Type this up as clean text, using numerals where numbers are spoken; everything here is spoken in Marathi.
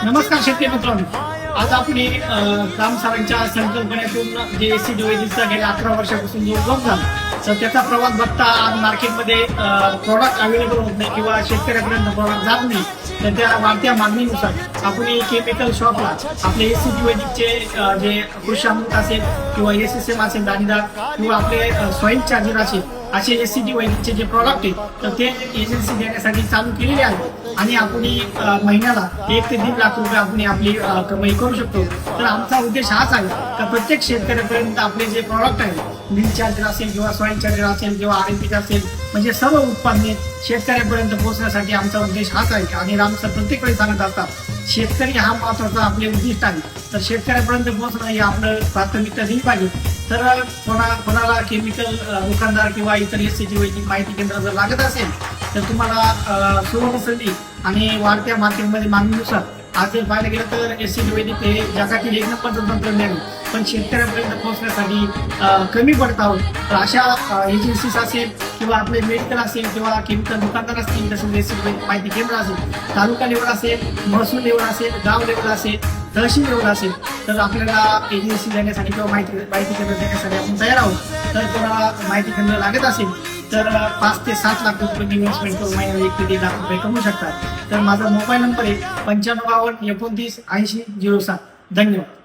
नमस्कार शेतकरी मित्रांनो, आज आपण काम सरांच्या संकल्पनेतून जे एसीडी वैदिकचा गेल्या 11 वर्षापासून जो उद्योग झाला तर त्याचा प्रवास बघता आज मार्केटमध्ये प्रॉडक्ट अवेलेबल होत नाही किंवा शेतकऱ्यापर्यंत प्रॉडक्ट जात नाही. तर त्या वाढत्या मागणीनुसार आपण केमिकल शॉपला आपले एसीडी वैदिकचे जे कृषी अमृत असेल किंवा SSM असेल दाणेदार किंवा आपले सॉइल चार्जर असेल असे एसीडी वैदिकचे जे प्रॉडक्ट आहेत तर ते एजन्सी देण्यासाठी चालू केलेले आहे आणि आपण महिन्याला 1 ते 1.5 लाख रुपये आपण आपली कमाई करू शकतो. तर आमचा उद्देश हाच आहे का प्रत्येक शेतकऱ्यापर्यंत आपले जे प्रॉडक्ट आहे मिल चार्जर असेल किंवा सॉइल चार्जर असेल किंवा RMP असेल म्हणजे सर्व उत्पादने शेतकऱ्यापर्यंत पोहोचण्यासाठी आमचा उद्देश हाच आहे. आणि रामसर प्रत्येक वेळी सांगत असतात शेतकरी हा महत्वाचा आपले उद्दिष्ट आहे. तर शेतकऱ्यापर्यंत पोहोचणं हे आपलं प्राथमिकता दिली पाहिजे. तर कोणाला केमिकल दुकानदार किंवा इतर एसीडी वैदिक माहिती केंद्र जर लागत असेल तर तुम्हाला सुवर्ण संधी आणि वाढत्या मार्केटमध्ये मागणीनुसार आज जर पाहायला गेलं तर एसीडी वैदिक हे जगातील 1 नंबरचं तंत्रज्ञान पण शेतकऱ्यापर्यंत पोहोचण्यासाठी कमी पडत आहोत. तर अशा एजन्सीज असेल किंवा आपले मेडिकल असेल किंवा केमिकल दुकानदार असतील तसेच एसीडी माहिती केंद्र असेल तालुका लेवल असेल महसूल लेवल असेल गाव लेवल असेल तहसील लेवल असेल तर आपल्याला एजन्सी देण्यासाठी किंवा माहिती केंद्र देण्यासाठी आपण तयार आहोत. तर कोणाला माहिती केंद्र लागत असेल तर 5 ते 7 लाख रुपये इन्व्हेस्टमेंट करून महिन्याला 1 ते 1.5 लाख रुपये कमवू शकतात. तर माझा मोबाईल नंबर आहे 95 29 29 80 07. धन्यवाद.